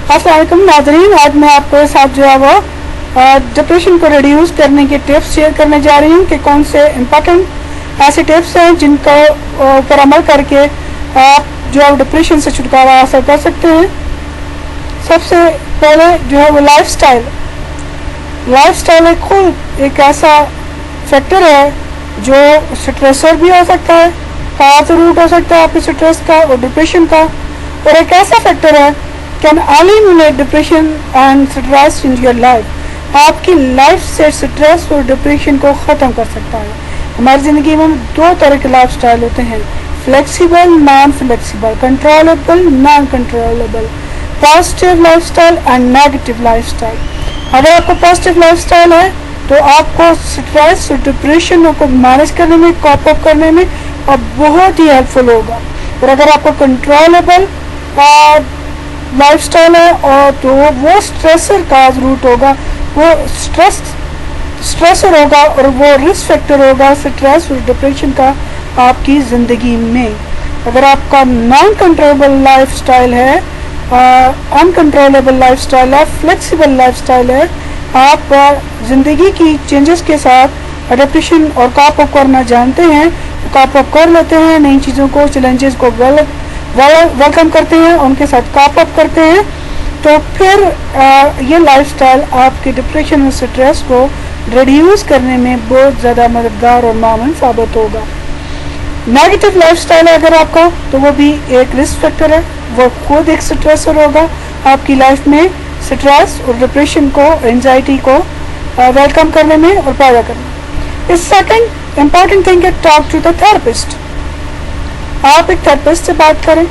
अस्सलाम वालेकुम नाज़रीन, आज मैं आपके साथ जो है वो डिप्रेशन को रिड्यूस करने के टिप्स शेयर करने जा रही हूँ कि कौन से इम्पोर्टेंट ऐसे टिप्स हैं जिनको पर अमल करके आप जो है डिप्रेशन से छुटकारा हासिल कर सकते हैं। सबसे पहले जो है वो लाइफस्टाइल एक खुद एक ऐसा फैक्टर है जो स्ट्रेसर भी हो सकता है, काज रूट हो सकता है आपके स्ट्रेस का और डिप्रेशन का, और एक ऐसा फैक्टर है can eliminate depression and stress in your life. आपकी लाइफ से स्ट्रेस और डिप्रेशन को ख़त्म कर सकता है। हमारी ज़िंदगी में दो तरह के लाइफ स्टाइल होते हैं, flexible non flexible, controllable non controllable, positive life style and negative life style. अगर आपको पॉजिटिव लाइफ स्टाइल है तो आपको स्ट्रेस और डिप्रेशन को मैनेज करने में, कॉप अप करने में और बहुत ही हेल्पफुल होगा। और अगर आपको कंट्रोलेबल लाइफ स्टाइल है और तो वो स्ट्रेसर का रूट होगा, वो स्ट्रेसर होगा और वो रिस्क फैक्टर होगा स्ट्रेस और डिप्रेशन का आपकी ज़िंदगी में। अगर आपका नॉन कंट्रोलेबल लाइफ स्टाइल है, अनकंट्रोलेबल लाइफ स्टाइल है, फ्लेक्सिबल लाइफ स्टाइल है, आप ज़िंदगी की चेंजेस के साथ डिप्रेशन और कॉप अप करना जानते हैं, कॉप अप कर लेते हैं, नई चीज़ों को, चैलेंजेस को वेलकम करते हैं, उनके साथ कॉप अप करते हैं, तो फिर ये लाइफस्टाइल आपके डिप्रेशन और स्ट्रेस को रिड्यूस करने में बहुत ज़्यादा मददगार और मामून साबित होगा। नेगेटिव लाइफस्टाइल है अगर आपका, तो वो भी एक रिस्क फैक्टर है, वो खुद एक स्ट्रेसर होगा आपकी लाइफ में, स्ट्रेस और डिप्रेशन को, एंजाइटी को वेलकम करने में और पैदा करने में। इस सेकंड इम्पॉर्टेंट थिंग है टॉक टू द थेरेपिस्ट। आप एक थेरेपिस्ट से बात करें,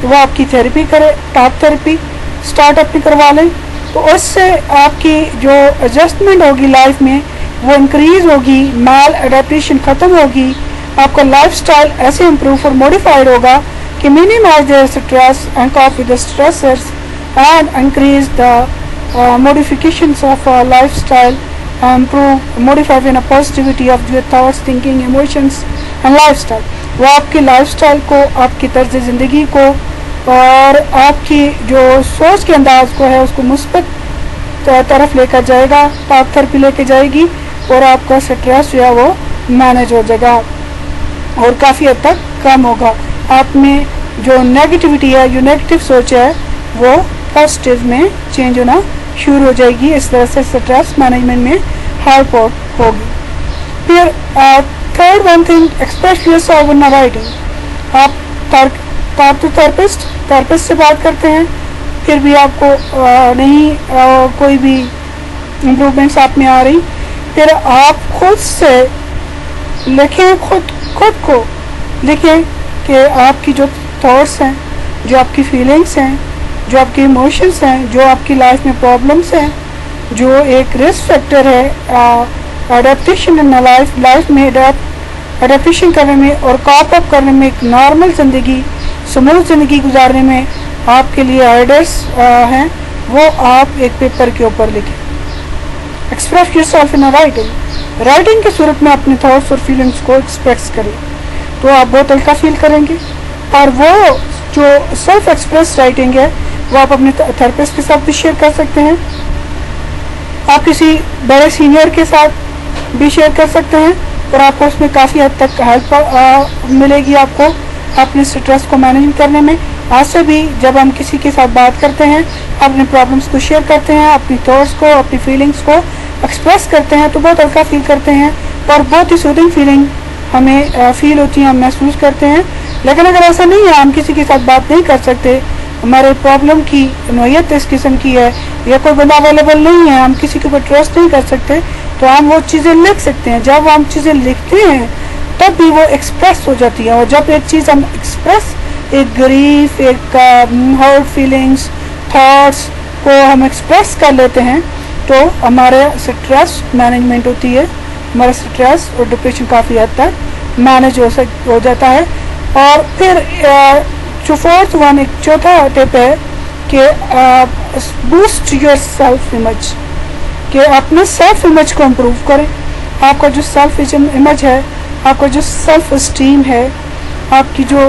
वो आपकी थेरेपी करे, टॉक थेरेपी स्टार्ट अपनी करवा लें, तो उससे आपकी जो एडजस्टमेंट होगी लाइफ में वो इंक्रीज होगी, माल एडेप्टेशन ख़त्म होगी, आपका लाइफस्टाइल ऐसे इम्प्रूव और मॉडिफाइड होगा कि minimise the stress and cope with the stressors and increase the modifications of lifestyle, improve, modify in a positivity of your thoughts, thinking, emotions and lifestyle। वो आपकी लाइफस्टाइल को, आपकी तर्ज ज़िंदगी को और आपकी जो सोच के अंदाज को है उसको मुस्बत तरफ लेकर जाएगा, टॉक थेरेपी लेके जाएगी और आपका स्ट्रेस जो है वो मैनेज हो जाएगा और काफ़ी हद तक कम होगा। आप में जो नेगेटिविटी है, जो नेगेटिव सोच है, वो पॉजिटिव में चेंज होना शुरू हो जाएगी। इस तरह से स्ट्रेस मैनेजमेंट में हेल्प होगी। फिर third one thing, express yourself in writing. आप टॉक टू थेरेपिस्ट से बात करते हैं, फिर भी आपको कोई भी इम्प्रूवमेंट्स आप में आ रही, फिर आप खुद से लिखें, खुद को लिखें कि आपकी जो थॉट्स हैं, जो आपकी फीलिंग्स हैं, जो आपके इमोशंस हैं, जो आपकी लाइफ में प्रॉब्लम्स हैं, जो एक रिस्क फैक्टर है एडेप्टेशन इन लाइफ में एडेप्टेशन करने में और कॉप अप करने में, एक नॉर्मल ज़िंदगी, स्मूथ ज़िंदगी गुजारने में आपके लिए हार्डर्स हैं, वो आप एक पेपर के ऊपर लिखें। एक्सप्रेस योरसेल्फ इन राइटिंग की सूरत में अपने थॉट्स और फीलिंग्स को एक्सप्रेस करें, तो आप बहुत हल्का फील करेंगे। और वो जो सेल्फ एक्सप्रेस राइटिंग है वो आप अपने थेरेपिस्ट के साथ भी शेयर कर सकते हैं, आप किसी बड़े सीनियर के साथ भी शेयर कर सकते हैं और आपको उसमें काफ़ी हद तक हेल्प मिलेगी आपको अपने स्ट्रेस को मैनेज करने में। आज से भी जब हम किसी के साथ बात करते हैं, अपने प्रॉब्लम्स को शेयर करते हैं, अपनी थॉट्स को, अपनी फीलिंग्स को एक्सप्रेस करते हैं, तो बहुत हल्का फील करते हैं और बहुत ही सूदिंग फीलिंग हमें फील होती है, हम महसूस करते हैं। लेकिन अगर ऐसा नहीं है, हम किसी के साथ बात नहीं कर सकते, हमारे प्रॉब्लम की नोयत इस किस्म की है या कोई बंदा अवेलेबल नहीं है, हम किसी के ऊपर ट्रस्ट नहीं कर सकते, तो हम वो चीज़ें लिख सकते हैं। जब हम चीज़ें लिखते हैं तब भी वो एक्सप्रेस हो जाती है, और जब एक चीज़ हम एक्सप्रेस, एक ग्रीफ, एक हर्ट फीलिंग्स, थॉट्स को हम एक्सप्रेस कर लेते हैं, तो हमारे स्ट्रेस मैनेजमेंट होती है, हमारा स्ट्रेस और डिप्रेशन काफ़ी हद तक मैनेज हो जाता है। और फिर जो फोर्थ वन, एक चौथा टिप है कि बूस्ट योर सेल्फ इमेज, कि अपने सेल्फ इमेज को इम्प्रूव करें। आपका जो सेल्फ इमेज है, आपका जो सेल्फ एस्टीम है, आपकी जो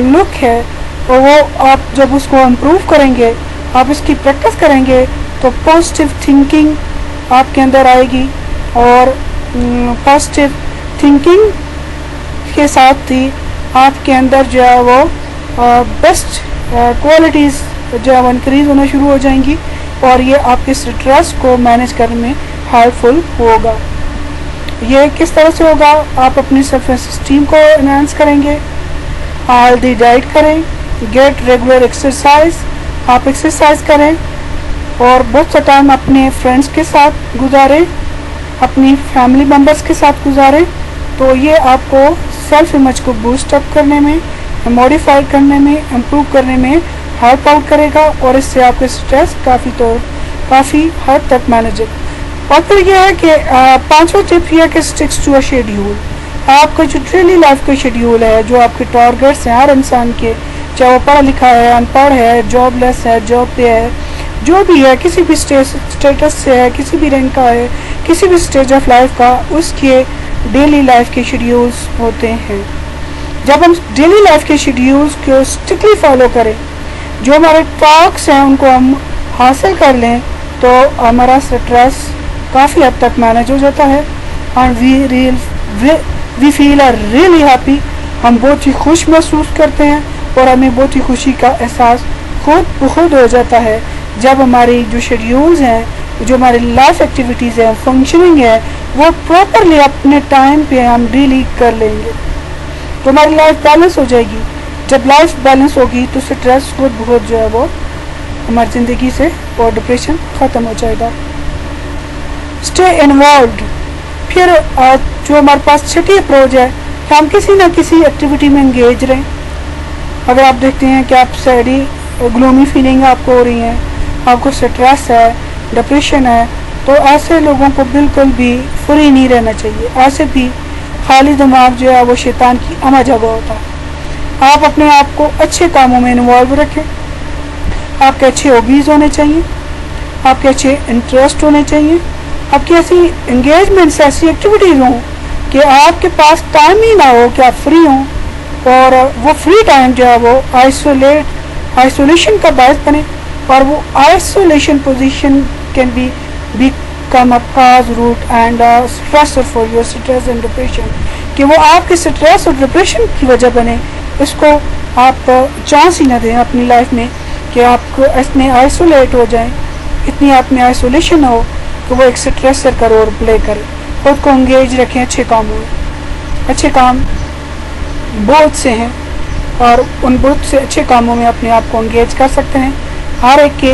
लुक है, और वो आप जब उसको इम्प्रूव करेंगे آپ اس کی پریکٹس کریں گے تو پازیٹیو تھنکنگ آپ کے اندر آئے گی، اور پازیٹیو تھنکنگ کے ساتھ ہی آپ کے اندر جو ہے وہ بیسٹ کوالٹیز جو ہے وہ انکریز ہونا شروع ہو جائیں گی، اور یہ آپ کے اسٹریس کو مینیج کرنے میں ہیلپ فل ہوگا۔ یہ کس طرح سے ہوگا؟ آپ اپنی سیلف اسٹیم کو انہانس کریں گے، ہیلدی ڈائٹ کریں، گیٹ ریگولر ایکسرسائز، آپ ایکسرسائز کریں، اور بہت سا ٹائم اپنے فرینڈس کے ساتھ گزاریں، اپنی فیملی ممبرس کے ساتھ گزاریں، تو یہ آپ کو سیلف امیج کو بوسٹ اپ کرنے میں، موڈیفائی کرنے میں، امپروو کرنے میں ہیلپ آؤٹ کرے گا، اور اس سے آپ کے اسٹریس کافی حد تک مینیجر۔ اور پھر یہ ہے کہ پانچواں ٹپ یہ ہے کہ اسٹکس ٹو اے شیڈیول۔ آپ کا جو ڈیلی لائف کا شیڈیول ہے، جو آپ کے ٹارگیٹس ہیں ہر انسان کے، چاہے وہ پڑھا لکھا ہے، ان پڑھ ہے، جاب لیس ہے، جاب پہ ہے، جو بھی ہے، کسی بھی اسٹیٹس سے ہے، کسی بھی رینک کا ہے، کسی بھی اسٹیج آف لائف کا، اس کے ڈیلی لائف کے شیڈیولز ہوتے ہیں۔ جب ہم ڈیلی لائف کے شیڈیولز کو اسٹرکٹلی فالو کریں، جو ہمارے ٹاسکس ہیں ان کو ہم حاصل کر لیں، تو ہمارا اسٹریس کافی حد تک مینیج ہو جاتا ہے، and we feel are really happy. ہم بہت ہی خوش محسوس کرتے ہیں، اور ہمیں بہت ہی خوشی کا احساس خود بخود ہو جاتا ہے جب ہماری جو شیڈیولز ہیں، جو ہماری لائف ایکٹیویٹیز ہیں، فنکشننگ ہے، وہ پراپرلی اپنے ٹائم پہ ہم ڈیلی کر لیں گے، تو ہماری لائف بیلنس ہو جائے گی۔ جب لائف بیلنس ہوگی تو اسٹریس خود بخود جو ہے وہ ہماری زندگی سے، اور ڈپریشن ختم ہو جائے گا۔ Stay involved. پھر جو ہمارے پاس چھٹی اپروچ ہے کہ ہم کسی نہ کسی ایکٹیویٹی میں انگیج رہیں۔ اگر آپ دیکھتے ہیں کہ آپ سیڈی گلومی فیلنگ آپ کو ہو رہی ہیں، آپ کو اسٹریس ہے، ڈپریشن ہے، تو ایسے لوگوں کو بالکل بھی فری نہیں رہنا چاہیے۔ ایسے بھی خالی دماغ جو ہے وہ شیطان کی اماں جگہ ہوتا ہے۔ آپ اپنے آپ کو اچھے کاموں میں انوالو رکھیں، آپ کے اچھے ہابیز ہونے چاہیے، آپ کے اچھے انٹرسٹ ہونے چاہیے، آپ کی ایسی انگیجمنٹس، ایسی ایکٹیویٹیز ہوں کہ آپ کے پاس ٹائم ہی نہ ہو کہ آپ فری ہوں، اور وہ فری ٹائم جو ہے وہ آئسولیشن کا باعث بنے، اور وہ isolation position can be become a cause root and stressor for your stress and depression, کہ وہ آپ کے اسٹریس اور ڈپریشن کی وجہ بنے۔ اس کو آپ چانس ہی نہ دیں اپنی لائف میں کہ آپ کو اتنے آئسولیٹ ہو جائیں، اتنی آپ میں آئسولیشن ہو کہ وہ ایک اسٹریسر کا رول پلے کرے۔ خود کو انگیج رکھیں اچھے کاموں میں۔ اچھے کام بہت سے ہیں، اور ان بہت سے اچھے کاموں میں اپنے آپ کو انگیج کر سکتے ہیں۔ ہر ایک کے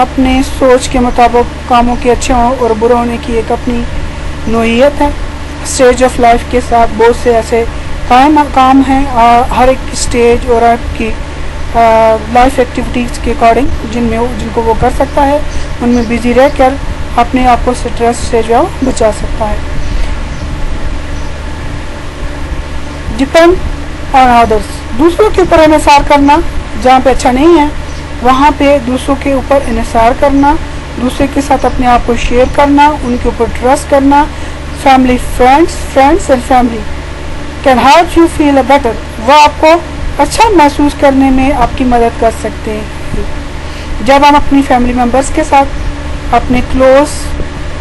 اپنے سوچ کے مطابق کاموں کے اچھے ہوں اور برے ہونے کی ایک اپنی نوعیت ہے۔ اسٹیج آف لائف کے ساتھ بہت سے ایسے کام ہیں، ہر ایک اسٹیج اور آپ کی لائف ایکٹیویٹیز کے اکارڈنگ جن کو وہ کر سکتا ہے، ان میں بزی رہ کر اپنے آپ کو اسٹریس سے جو بچا سکتا ہے۔ ڈپینڈ آن ادرس۔ دوسروں کے اوپر انحصار کرنا جہاں پہ اچھا نہیں ہے، وہاں پہ دوسروں کے اوپر انحصار کرنا، دوسرے کے ساتھ اپنے آپ کو شیئر کرنا، ان کے اوپر ٹرسٹ کرنا، family friends and family can help you feel a better, وہ آپ کو اچھا محسوس کرنے میں آپ کی مدد کر سکتے ہیں۔ جب ہم اپنی فیملی ممبرس کے ساتھ، اپنے کلوز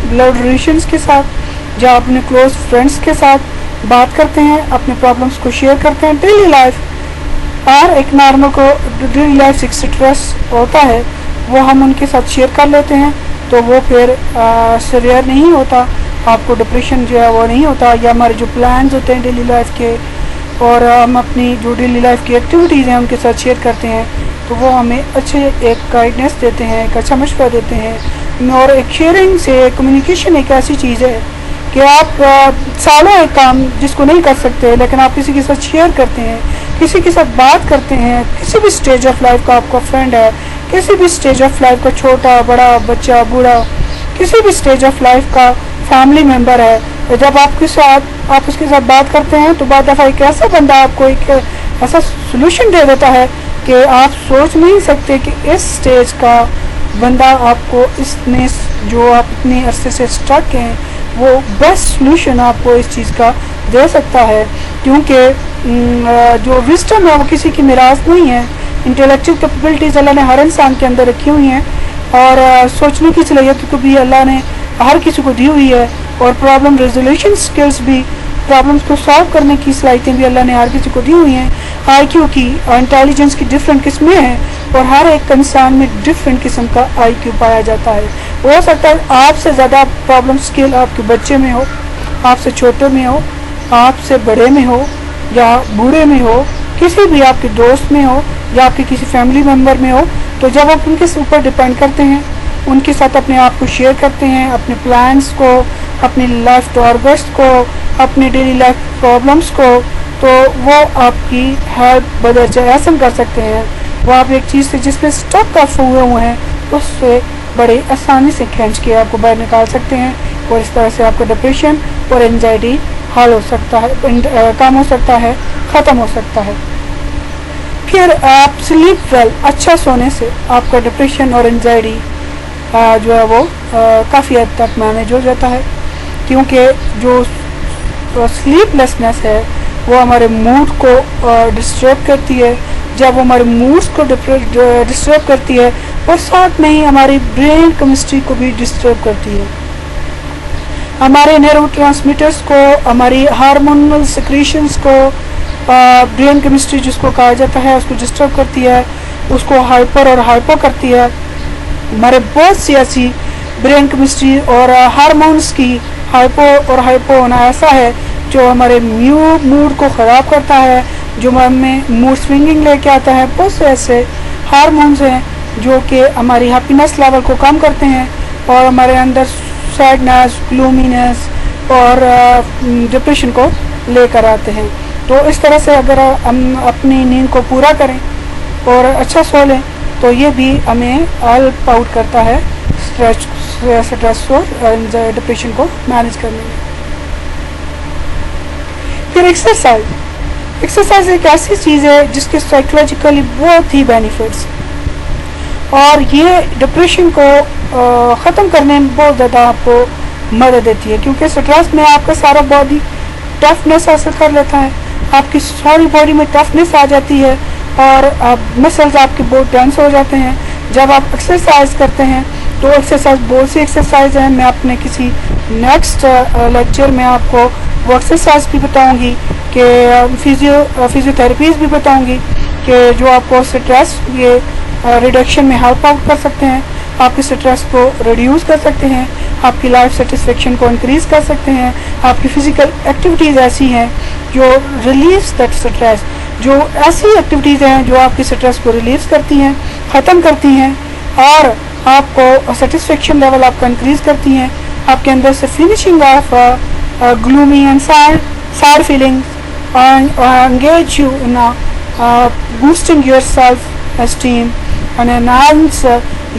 بلڈ ریلیشنس کے ساتھ، جب اپنے کلوز فرینڈس کے ساتھ بات کرتے ہیں، اپنے پرابلمس کو شیئر کرتے ہیں، ڈیلی لائف اور ایک نارمل کو ڈیلی لائف سے اسٹریس ہوتا ہے وہ ہم ان کے ساتھ شیئر کر لیتے ہیں، تو وہ پھر سیویئر نہیں ہوتا، آپ کو ڈپریشن جو ہے وہ نہیں ہوتا، یا ہمارے جو پلانز ہوتے ہیں ڈیلی لائف کے، اور ہم اپنی جو ڈیلی لائف کی ایکٹیویٹیز ہیں ان کے ساتھ شیئر کرتے ہیں، تو وہ ہمیں اچھے ایک گائیڈنس دیتے ہیں، ایک اچھا مشورہ دیتے ہیں۔ اور ایک شیئرنگ سے کمیونیکیشن ایک ایسی چیز ہے کہ آپ سالوں ایک کام جس کو نہیں کر سکتے، لیکن آپ کسی کے ساتھ شیئر کرتے ہیں، کسی کے ساتھ بات کرتے ہیں، کسی بھی اسٹیج آف لائف کا آپ کا فرینڈ ہے، کسی بھی اسٹیج آف لائف کا چھوٹا بڑا بچہ بوڑھا، کسی بھی اسٹیج آف لائف کا فیملی ممبر ہے، جب آپ اس کے ساتھ بات کرتے ہیں تو بعض دفعہ ایک ایسا بندہ آپ کو ایک ایسا سلوشن دے دیتا ہے کہ آپ سوچ نہیں سکتے کہ اس اسٹیج کا بندہ آپ کو اس میں جو آپ اتنے عرصے سے اسٹک ہیں وہ بیسٹ سلوشن آپ کو اس چیز کا دے سکتا ہے، کیونکہ جو وزڈم ہے وہ کسی کی میراث نہیں ہے، इंटेलेक्चुअल कैपेबिलिटीज़ अल्लाह ने हर इंसान के अंदर रखी हुई हैं, और सोचने की सलाहियत को भी अल्लाह ने हर किसी को दी हुई है, और प्रॉब्लम रेजोल्यूशन स्किल्स भी, प्रॉब्लम्स को सॉल्व करने की सलाहियतें भी अल्लाह ने हर किसी को दी हुई हैं। IQ की इंटेलिजेंस की डिफरेंट किस्में हैं, और हर एक इंसान में डिफरेंट किस्म का IQ पाया जाता है। हो सकता है आपसे ज़्यादा प्रॉब्लम स्किल आपके बच्चे में हो, आपसे छोटे में हो, आपसे बड़े में हो, या बूढ़े में हो, किसी भी आपके दोस्त में हो, या आपके किसी फैमिली मेम्बर में हो। तो जब आप उनके ऊपर डिपेंड करते हैं, उनके साथ अपने आप को शेयर करते हैं, अपने प्लान्स को, अपनी लाइफ टारगेट्स को, अपनी डेली लाइफ प्रॉब्लम्स को, तो वो आपकी हेल्प बदल आसान कर सकते हैं। वो आप एक चीज़ से जिसमें स्टक आप हुए हैं, उससे बड़ी आसानी से खींच के आपको बाहर निकाल सकते हैं, और इस तरह से आपका डिप्रेशन और एंजाइटी हल हो सकता है, कम हो सकता है, ख़त्म हो सकता है। फिर आप स्लीप वेल, अच्छा सोने से आपका डिप्रेशन और एंजाइटी जो है वो काफ़ी हद तक मैनेज हो जाता है, क्योंकि जो स्लीपलेसनेस है वो हमारे मूड को डिस्टर्ब करती है। जब वो हमारे मूड्स को डिस्टर्ब करती है, और साथ में ही हमारी ब्रेन केमिस्ट्री को भी डिस्टर्ब करती है, हमारे न्यूरोट्रांसमीटर्स को, हमारी हार्मोनल सिक्रीशंस को, ब्रेन केमिस्ट्री जिसको कहा जाता है, उसको डिस्टर्ब करती है, उसको हाइपर और हाइपो करती है। हमारे बहुत सी ऐसी ब्रेन केमिस्ट्री और हार्मोन्स की हाइपो और हाइपो होना ऐसा है जो हमारे मूड को ख़राब करता है, जो हमें मूड स्विंगिंग लेके आता है। बहुत से ऐसे हार्मोन्स हैं जो कि हमारी हैप्पीनेस लेवल को कम करते हैं, और हमारे अंदर सैडनेस, ग्लूमीनेस और डिप्रेशन को लेकर आते हैं। तो इस तरह से अगर हम अपनी नींद को पूरा करें और अच्छा सो लें, तो ये भी हमें हेल्प आउट करता है स्ट्रेस और डिप्रेशन को मैनेज करने में। फिर एक्सरसाइज एक ऐसी चीज़ है जिसके साइकोलॉजिकली बहुत ही बेनिफिट्स, और ये डिप्रेशन को ख़त्म करने में बहुत ज़्यादा आपको मदद देती है, क्योंकि स्ट्रेस में आपका सारा बॉडी टफनेस हासिल कर लेता है, आपकी सारी बॉडी में टफनेस आ जाती है, और मसल्स आपके बहुत टेंस हो जाते हैं। जब आप एक्सरसाइज करते हैं, तो एक्सरसाइज बहुत सी एक्सरसाइज हैं, मैं अपने किसी नेक्स्ट लेक्चर में आपको वो एक्सरसाइज भी बताऊंगी, कि फिजियोथेरेपीज़ भी बताऊंगी, कि जो आपको स्ट्रेस ये रिडक्शन में हेल्प आउट कर सकते हैं, आपके स्ट्रेस को रिड्यूस कर सकते हैं, आपकी लाइफ सेटिस्फेक्शन को इंक्रीज़ कर सकते हैं। आपकी फ़िज़िकल एक्टिविटीज़ ऐसी हैं जो रिलीव्स दैट स्ट्रेस, जो ऐसी एक्टिविटीज़ हैं जो आपकी स्ट्रेस को रिलीव करती हैं, ख़त्म करती हैं, और आपको सेटिस्फेक्शन लेवल आपका इंक्रीज़ करती हैं, आपके अंदर से finishing of gloomy and sad feelings, engage you in boosting your self-esteem and enhance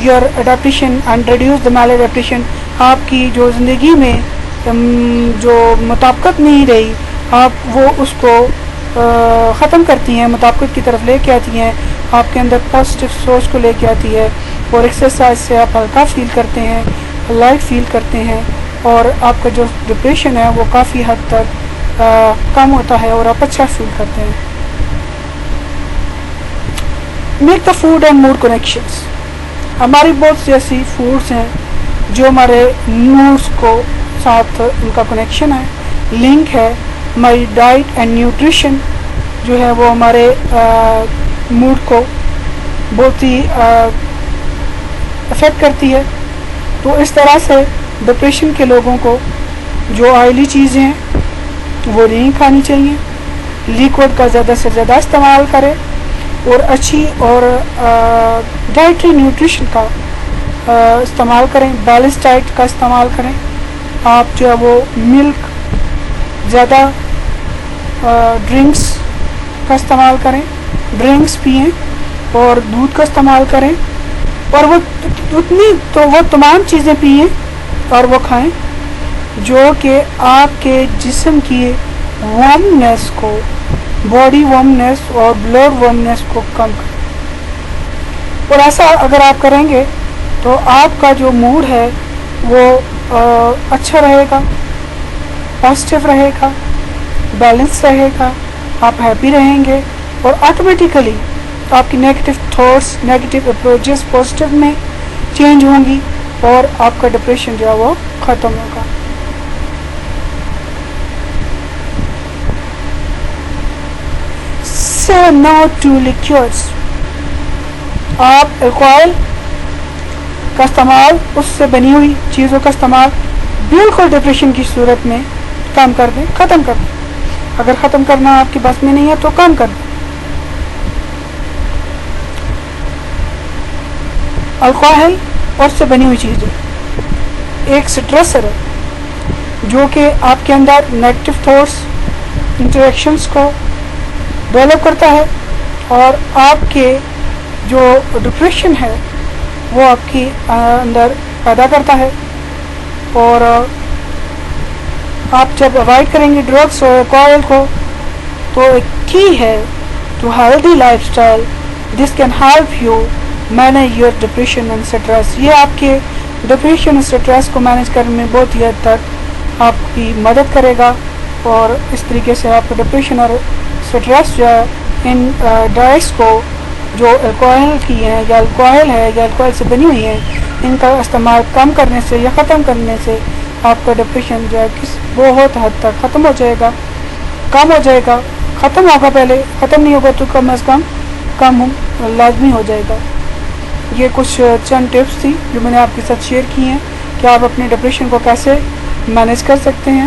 your adaptation and reduce the maladaptation। आपकी जो ज़िंदगी में जो मुताबिकत नहीं रही, आप वो उसको ख़त्म करती हैं, मुताबिकत की तरफ लेके आती हैं, आपके अंदर पॉजिटिव सोच को लेके आती है, और एक्सरसाइज से आप हल्का फील करते हैं, लाइट फील करते हैं, और आपका जो डिप्रेशन है वो काफ़ी हद तक कम होता है, और आप अच्छा फील करते हैं। Make the food and mood connections. हमारी बहुत सी ऐसी फूड्स हैं जो हमारे मूड्स को साथ उनका कनेक्शन है, लिंक है। हमारी डाइट एंड न्यूट्रिशन जो है वो हमारे मूड को बहुत ही अफेक्ट करती है। तो इस तरह से डिप्रेशन के लोगों को जो ऑयली चीज़ें हैं वो नहीं खानी चाहिए, लिक्विड का ज़्यादा से ज़्यादा इस्तेमाल करें, और अच्छी और डाइटरी न्यूट्रिशन का इस्तेमाल करें, बैलेंस डाइट का इस्तेमाल करें। आप जो है वो मिल्क ज़्यादा, ड्रिंक्स का इस्तेमाल करें, ड्रिंक्स पिएं और दूध का इस्तेमाल करें, और वो तमाम चीज़ें पिएं और वो खाएं जो कि आपके जिस्म की वार्मनेस को, बॉडी वार्मनेस और ब्लड वार्मनेस को कम करें। और ऐसा अगर आप करेंगे तो आपका जो मूड है वो अच्छा रहेगा, पॉजिटिव रहेगा, बैलेंस रहेगा, आप हैप्पी रहेंगे, और ऑटोमेटिकली آپ کی negative thoughts negative approaches positive میں چینج ہوں گی اور آپ کا ڈپریشن جو ہے وہ ختم ہوگا. Say no to liqueurs. آپ الکوہل کا استعمال اس سے بنی ہوئی چیزوں کا استعمال بالکل ڈپریشن کی صورت میں کم کر دیں, ختم کر دیں. اگر ختم کرنا آپ کے بس میں نہیں ہے تو کم کر دیں. الکوہل اور سے بنی ہوئی چیزیں ایک سٹریسر ہے جو کہ آپ کے اندر نیگیٹو تھاٹس انٹریکشنس کو ڈیولپ کرتا ہے اور آپ کے جو ڈپریشن ہے وہ آپ کی اندر پیدا کرتا ہے. اور آپ جب اوائڈ کریں گے ڈرگس اور الکوہل کو تو ایک کی ہے to healthy life style. This can help you manage your depression and stress. یہ آپ کے ڈپریشن اور اسٹریس کو مینیج کرنے میں بہت ہی حد تک آپ کی مدد کرے گا اور اس طریقے سے آپ کا ڈپریشن اور اسٹریس جو ہے ان ڈرگس کو جو الکوہل کی ہیں یا الکوہل ہے یا الکوہل سے بنی ہوئی ہیں ان کا استعمال کم کرنے سے یا ختم کرنے سے آپ کا ڈپریشن جو ہے بہت حد تک ختم ہو جائے گا, کم ہو جائے گا. ختم ہوگا, پہلے ختم نہیں ہوگا تو کم از کم لازمی ہو جائے گا. یہ کچھ چند ٹپس تھی جو میں نے آپ کے ساتھ شیئر کی ہیں کہ آپ اپنے ڈپریشن کو کیسے مینیج کر سکتے ہیں.